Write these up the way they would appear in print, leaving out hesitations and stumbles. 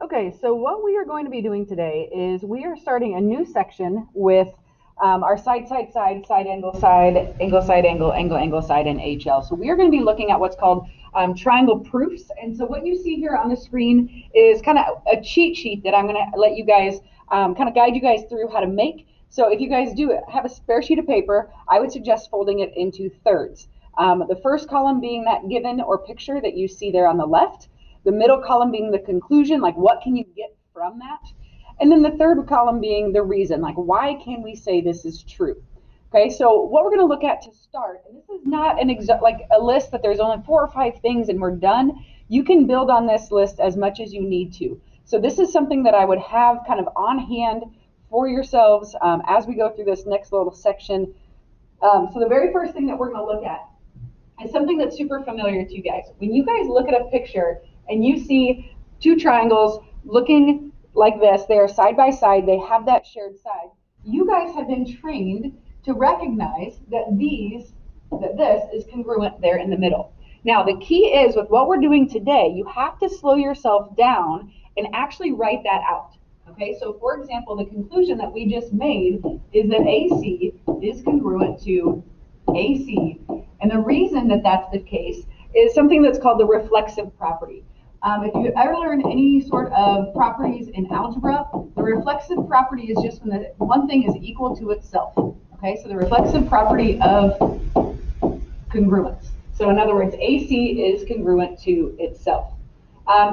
Okay, so what we are going to be doing today is we are starting a new section with our side, side, side, side, angle, side, angle, angle, angle, side, and HL. So we are going to be looking at what's called triangle proofs. And so what you see here on the screen is kind of a cheat sheet that I'm going to let you guys kind of guide you guys through how to make. So if you guys do have a spare sheet of paper, I would suggest folding it into thirds. The first column being that given or picture that you see there on the left. The middle column being the conclusion, like what can you get from that? And then the third column being the reason, like why can we say this is true? Okay, so what we're going to look at to start, and this is not an like a list that there's only 4 or 5 things and we're done. You can build on this list as much as you need to. So this is something that I would have kind of on hand for yourselves as we go through this next little section. So the very first thing that we're going to look at is something that's super familiar to you guys. When you guys look at a picture and you see 2 triangles looking like this, they are side by side, they have that shared side. You guys have been trained to recognize that this is congruent there in the middle. Now, the key is with what we're doing today, you have to slow yourself down and actually write that out. Okay, so for example, the conclusion that we just made is that AC is congruent to AC. And the reason that that's the case is something that's called the reflexive property. If you ever learn any sort of properties in algebra, the reflexive property is just when the one thing is equal to itself. Okay, so the reflexive property of congruence. So in other words, AC is congruent to itself.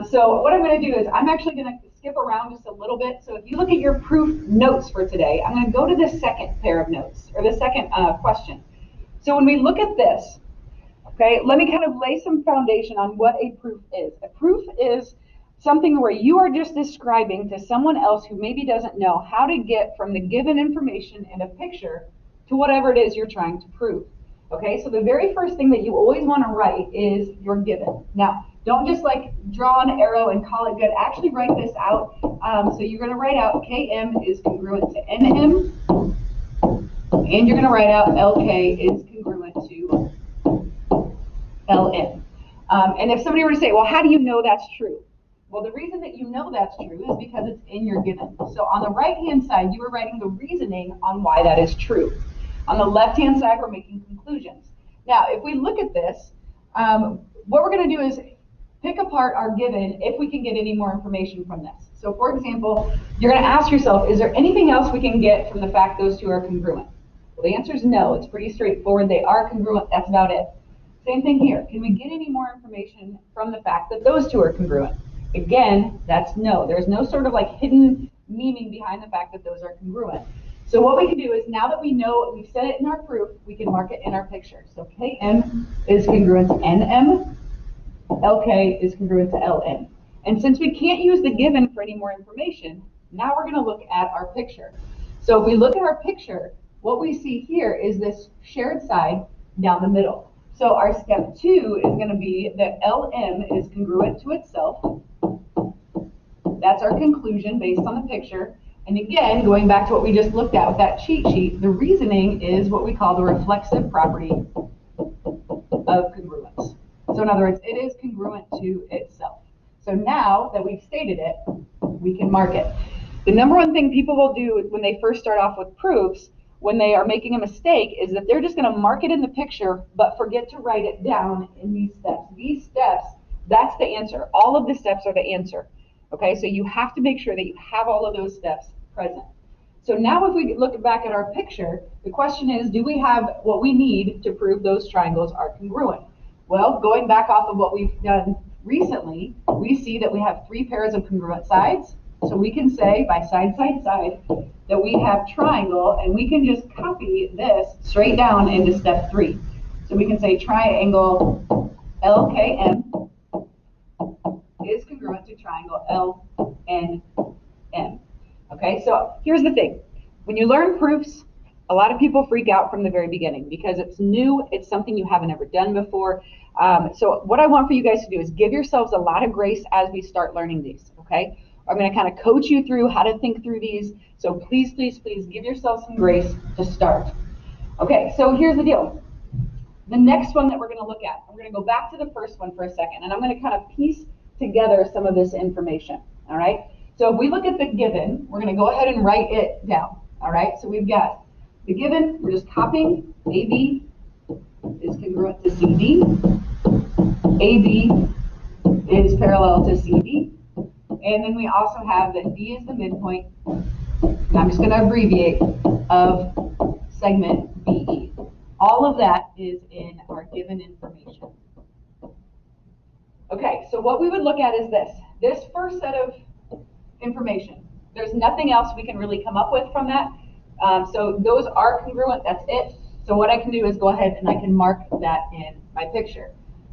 So what I'm going to do is I'm actually going to skip around just a little bit. So if you look at your proof notes for today, I'm going to go to the second pair of notes, or the second question. So when we look at this, okay, let me kind of lay some foundation on what a proof is. A proof is something where you are just describing to someone else who maybe doesn't know how to get from the given information in a picture to whatever it is you're trying to prove. Okay, so the very first thing that you always want to write is your given. Now, don't just like draw an arrow and call it good. Actually write this out. So you're going to write out Km is congruent to Nm, and you're going to write out Lk is congruent to Ln. And if somebody were to say, well, how do you know that's true? Well, the reason that you know that's true is because it's in your given. So on the right-hand side, you are writing the reasoning on why that is true. On the left-hand side, we're making conclusions. Now, if we look at this, what we're going to do is pick apart our given if we can get any more information from this. So for example, you're going to ask yourself, is there anything else we can get from the fact those two are congruent? Well, the answer is no. It's pretty straightforward. They are congruent. That's about it. Same thing here. Can we get any more information from the fact that those two are congruent? Again, that's no. There's no sort of like hidden meaning behind the fact that those are congruent. So what we can do is, now that we know, we've said it in our proof, we can mark it in our picture. So Km is congruent to Nm, Lk is congruent to Ln. And since we can't use the given for any more information, now we're going to look at our picture. So if we look at our picture, what we see here is this shared side down the middle. So our step 2 is going to be that Lm is congruent to itself. That's our conclusion based on the picture. And again, going back to what we just looked at with that cheat sheet, the reasoning is what we call the reflexive property of congruence. So in other words, it is congruent to itself. So now that we've stated it, we can mark it. The number one thing people will do when they first start off with proofs, when they are making a mistake, is that they're just going to mark it in the picture, but forget to write it down in these steps. These steps, that's the answer. All of the steps are the answer. Okay, so you have to make sure that you have all of those steps present. So now if we look back at our picture, the question is, do we have what we need to prove those triangles are congruent? Well, going back off of what we've done recently, we see that we have 3 pairs of congruent sides. So we can say by side, side, side that we have triangle, and we can just copy this straight down into step 3. So we can say triangle LKM is congruent to triangle LNM. Okay, so here's the thing. When you learn proofs, a lot of people freak out from the very beginning because it's new, it's something you haven't ever done before. So what I want for you guys to do is give yourselves a lot of grace as we start learning these, okay? I'm going to kind of coach you through how to think through these. So please, please, please give yourself some grace to start. Okay, so here's the deal. The next one that we're going to look at, I'm going to go back to the first one for a second, and I'm going to kind of piece together some of this information. all right? So if we look at the given, we're going to go ahead and write it down, all right? So we've got the given, we're just copying AB is congruent to CD, AB is parallel to CD, and then we also have that D is the midpoint, and I'm just going to abbreviate, of segment BE. All of that is in our given information. Okay, so what we would look at is this first set of information. There's nothing else we can really come up with from that. So those are congruent, that's it. So what I can do is go ahead and I can mark that in my picture.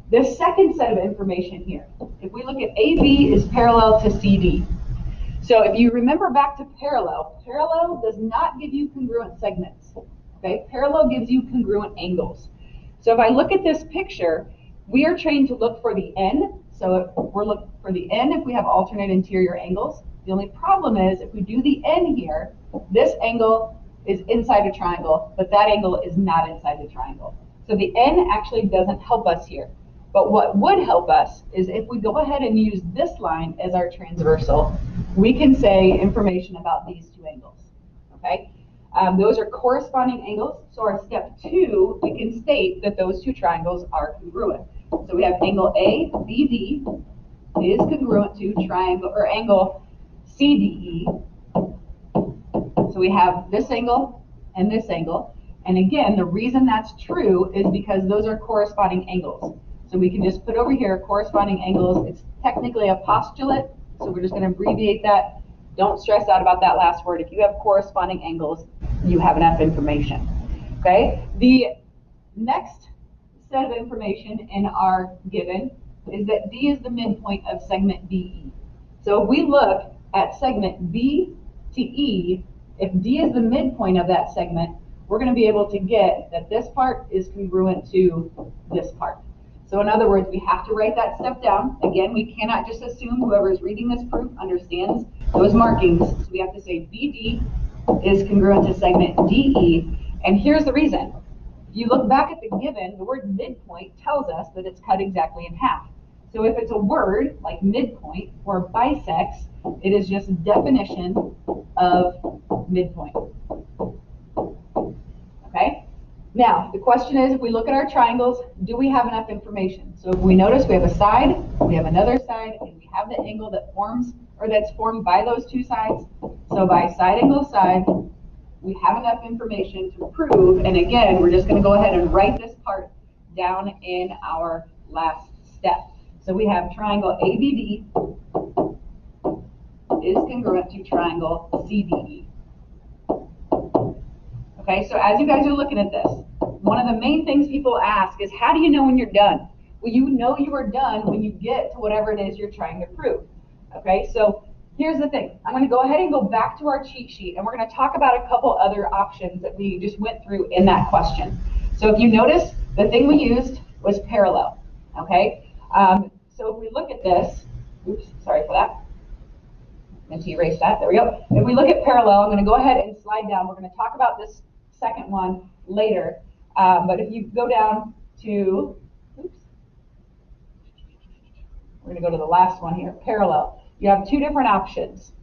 This second set of information here, if we look at AB is parallel to CD. So if you remember back to parallel, parallel does not give you congruent segments. Okay, parallel gives you congruent angles. So if I look at this picture, we are trained to look for the N. So if we're looking for the N if we have alternate interior angles. The only problem is if we do the N here, this angle is inside a triangle, but that angle is not inside the triangle. So the N actually doesn't help us here. But what would help us is if we go ahead and use this line as our transversal, we can say information about these two angles, okay? Those are corresponding angles. So our step 2, we can state that those two triangles are congruent. So we have angle ABD is congruent to triangle or angle CDE. So we have this angle and this angle. And again, the reason that's true is because those are corresponding angles. So we can just put over here corresponding angles. It's technically a postulate, so we're just going to abbreviate that. Don't stress out about that last word. If you have corresponding angles, you have enough information. Okay? The next set of information in our given is that D is the midpoint of segment BE. So if we look at segment B to E, if D is the midpoint of that segment, we're going to be able to get that this part is congruent to this part. So in other words, we have to write that step down. Again, we cannot just assume whoever is reading this proof understands those markings. So we have to say BD is congruent to segment DE. And here's the reason. If you look back at the given, the word midpoint tells us that it's cut exactly in half. So if it's a word like midpoint or bisects, it is just definition of midpoint. Okay? Now, the question is, if we look at our triangles, do we have enough information? So if we notice we have a side, we have another side, and we have the angle that forms, or that's formed by those two sides. So by side angle side, we have enough information to prove, and again, we're just going to go ahead and write this part down in our last step. So we have triangle ABD is congruent to triangle CDE. Okay, so as you guys are looking at this, one of the main things people ask is, how do you know when you're done? Well, you know you are done when you get to whatever it is you're trying to prove. Okay, so here's the thing. I'm going to go ahead and go back to our cheat sheet, and we're going to talk about a couple other options that we just went through in that question. So if you notice, the thing we used was parallel. Okay, so if we look at this, oops, sorry for that. I'm going to erase that. There we go. If we look at parallel, I'm going to go ahead and slide down. We're going to talk about this second one later. But if you go down to, oops, we're going to go to the last one here, parallel. You have two different options.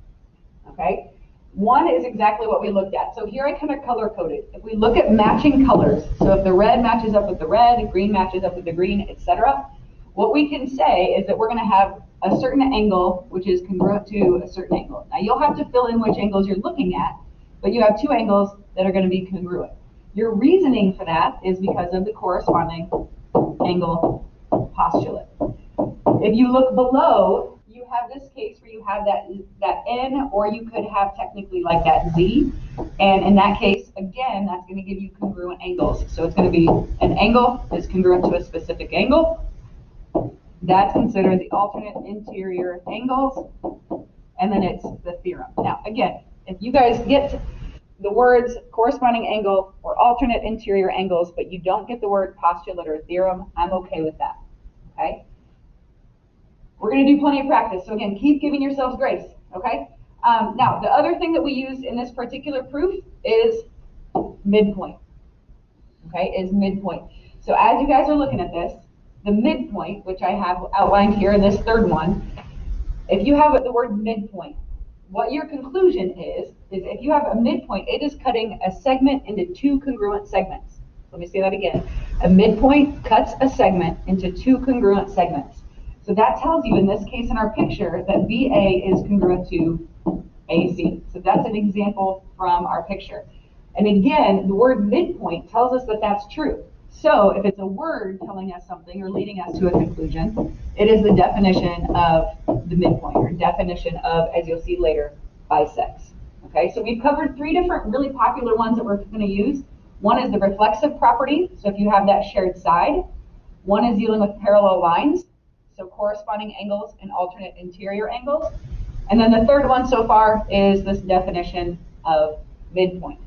Okay. One is exactly what we looked at. So here I kind of color coded. If we look at matching colors, so if the red matches up with the red, the green matches up with the green, etc., what we can say is that we're going to have a certain angle which is congruent to a certain angle. Now you'll have to fill in which angles you're looking at, but you have two angles that are going to be congruent. Your reasoning for that is because of the corresponding angle postulate. If you look below, you have this case where you have that N, or you could have technically like that Z. And in that case, again, that's going to give you congruent angles. So it's going to be an angle is congruent to a specific angle. That's considered the alternate interior angles. And then it's the theorem. Now, again, if you guys get the words corresponding angle or alternate interior angles, but you don't get the word postulate or theorem, I'm okay with that. Okay? We're going to do plenty of practice. So again, keep giving yourselves grace. Okay? Now, the other thing that we used in this particular proof is midpoint. Okay? Is midpoint. So as you guys are looking at this, the midpoint, which I have outlined here in this third one, If you have the word midpoint, what your conclusion is if you have a midpoint, it is cutting a segment into two congruent segments. Let me say that again. A midpoint cuts a segment into two congruent segments. So that tells you, in this case, in our picture, that VA is congruent to AC. So that's an example from our picture. And again, the word midpoint tells us that that's true. So if it's a word telling us something or leading us to a conclusion, it is the definition of the midpoint, or definition of, as you'll see later, bisects. Okay, so we've covered three different really popular ones that we're going to use. One is the reflexive property, so if you have that shared side. One is dealing with parallel lines, so corresponding angles and alternate interior angles. And then the third one so far is this definition of midpoint.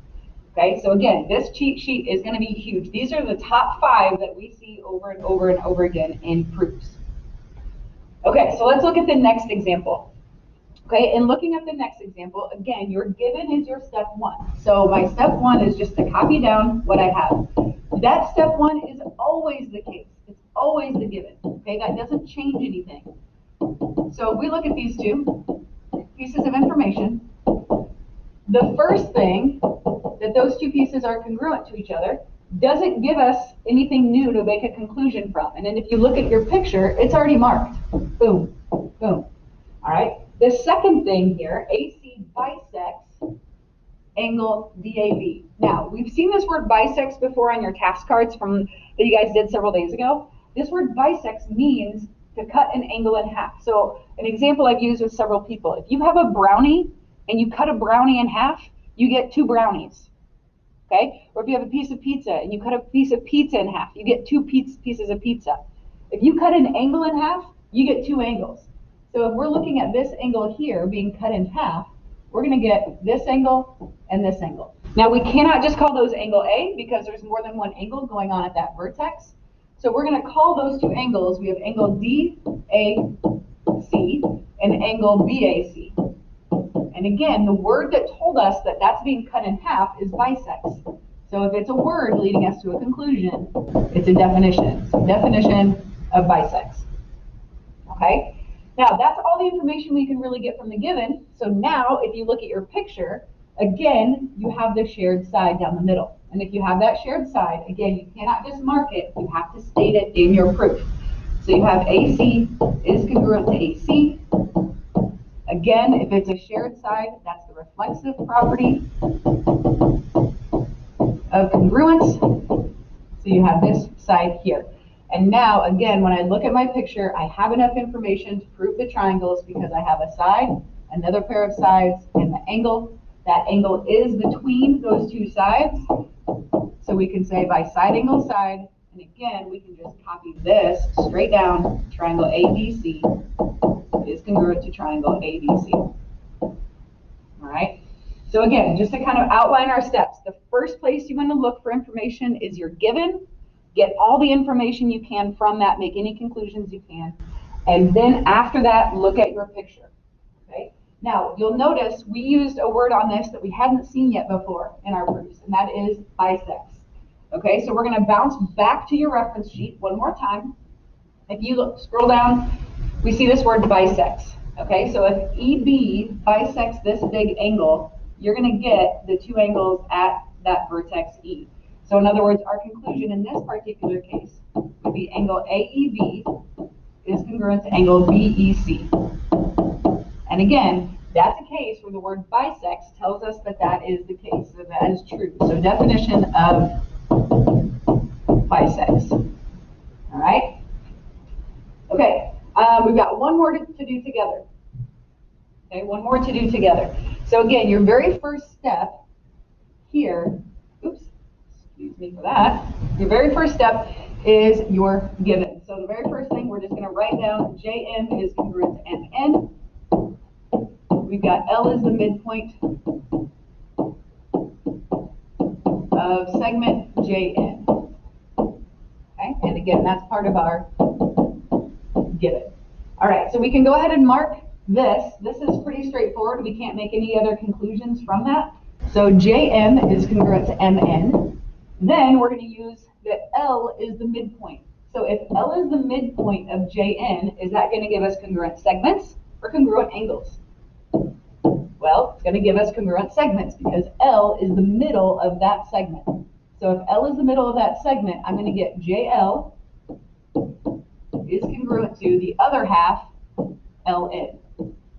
Okay, so again, this cheat sheet is going to be huge. These are the top 5 that we see over and over and over again in proofs. Okay, so let's look at the next example. Okay, and looking at the next example, again, your given is your step 1. So my step 1 is just to copy down what I have. That step 1 is always the case. It's always the given. Okay, that doesn't change anything. So if we look at these two pieces of information, the first thing that those two pieces are congruent to each other doesn't give us anything new to make a conclusion from. And then if you look at your picture, it's already marked. Boom, boom. All right. The second thing here, AC bisects angle DAB. Now, we've seen this word bisects before on your task cards that you guys did several days ago. This word bisects means to cut an angle in half. So an example I've used with several people, if you have a brownie and you cut a brownie in half, you get 2 brownies. Okay? Or if you have a piece of pizza and you cut a piece of pizza in half, you get 2 pieces of pizza. If you cut an angle in half, you get 2 angles. So if we're looking at this angle here being cut in half, we're going to get this angle and this angle. Now we cannot just call those angle A because there's more than one angle going on at that vertex. So we're going to call those 2 angles. We have angle DAC and angle BAC. And again, the word that told us that that's being cut in half is bisects. So if it's a word leading us to a conclusion, it's a definition. So definition of bisects. Okay? Now, that's all the information we can really get from the given. So now, if you look at your picture, again, you have the shared side down the middle. And if you have that shared side, again, you cannot just mark it. You have to state it in your proof. So you have AC is congruent to AC. Again, if it's a shared side, that's the reflexive property of congruence. So you have this side here. And now, again, when I look at my picture, I have enough information to prove the triangles because I have a side, another pair of sides, and the angle. That angle is between those 2 sides. So we can say by side angle side, and again, we can just copy this straight down. Triangle ABC is congruent to triangle ABC. All right. So again, just to kind of outline our steps, the first place you want to look for information is your given. Get all the information you can from that, make any conclusions you can. And then after that, look at your picture. Okay. Now, you'll notice we used a word on this that we hadn't seen yet before in our proofs, and that is bisects. Okay, so we're going to bounce back to your reference sheet one more time. If you scroll down, we see this word bisects. Okay, so if EB bisects this big angle, you're going to get the 2 angles at that vertex E. So in other words, our conclusion in this particular case would be angle AEB is congruent to angle BEC. And again, that's a case where the word bisects tells us that that is the case, so that is true. So definition of bisects. All right? Okay, we've got one more to do together. Okay, one more to do together. So again, your very first step here, oops, excuse me for that. Your very first step is your given. So the very first thing, we're just going to write down JM is congruent to MN. We've got L is the midpoint of segment JN. Okay, and again, that's part of our given. All right, so we can go ahead and mark this. This is pretty straightforward. We can't make any other conclusions from that. So JM is congruent to MN. Then we're going to use that L is the midpoint. So if L is the midpoint of JN, is that going to give us congruent segments? for congruent angles? Well, it's going to give us congruent segments because L is the middle of that segment. So if L is the middle of that segment, I'm going to get JL is congruent to the other half LN.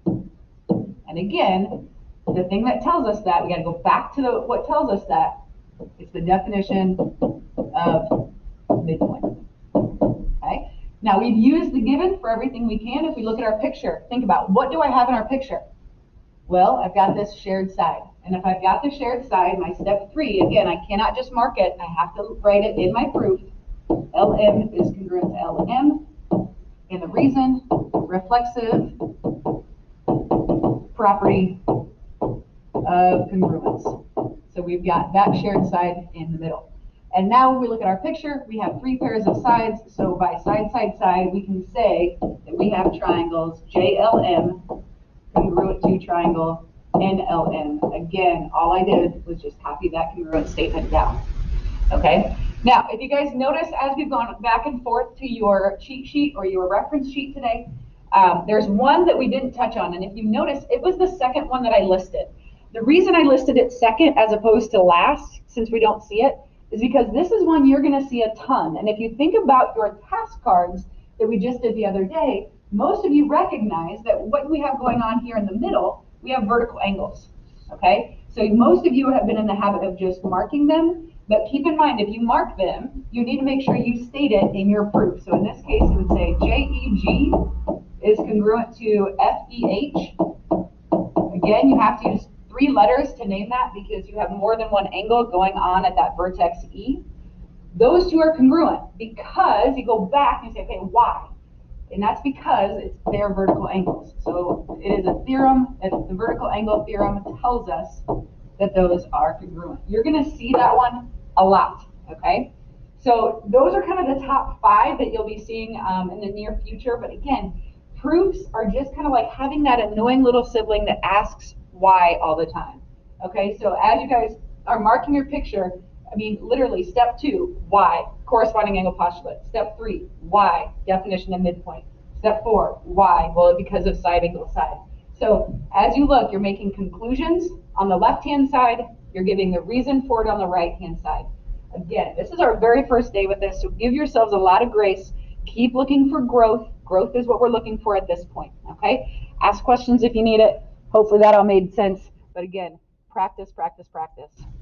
And again, the thing that tells us that, we got to go back to what tells us that. It's the definition of midpoint. Okay? Now we've used the given for everything we can. If we look at our picture, think about what do I have in our picture? Well, I've got this shared side. And if I've got the shared side, my step 3, again, I cannot just mark it. I have to write it in my proof. LM is congruent to LM. And the reason, reflexive property of congruence. So we've got that shared side in the middle. And now when we look at our picture, we have 3 pairs of sides. So by side, side, side, we can say that we have triangles JLM congruent to triangle NLM. Again, all I did was just copy that congruent statement down. Okay? Now, if you guys notice, as we've gone back and forth to your cheat sheet or your reference sheet today, there's one that we didn't touch on. And if you notice, it was the second one that I listed. The reason I listed it second as opposed to last, since we don't see it, is because this is one you're going to see a ton. And if you think about your task cards that we just did the other day, most of you recognize that what we have going on here in the middle, we have vertical angles. Okay? So most of you have been in the habit of just marking them. But keep in mind, if you mark them, you need to make sure you state it in your proof. So in this case, it would say JEG is congruent to FEH. Again, you have to use 3 letters to name that because you have more than one angle going on at that vertex E. Those 2 are congruent because you go back and say, okay, why? And that's because they're vertical angles. So it is a theorem, the vertical angle theorem tells us that those are congruent. You're going to see that one a lot, okay? So those are kind of the top 5 that you'll be seeing in the near future. But again, proofs are just kind of like having that annoying little sibling that asks why all the time. Okay, so as you guys are marking your picture, I mean, literally, step 2, why? Corresponding angle postulate. Step 3, why? Definition of midpoint. Step 4, why? Well, because of side angle side. So as you look, you're making conclusions on the left-hand side. You're giving the reason for it on the right-hand side. Again, this is our very first day with this, so give yourselves a lot of grace. Keep looking for growth. Growth is what we're looking for at this point, okay? Ask questions if you need it. Hopefully that all made sense. But again, practice, practice, practice.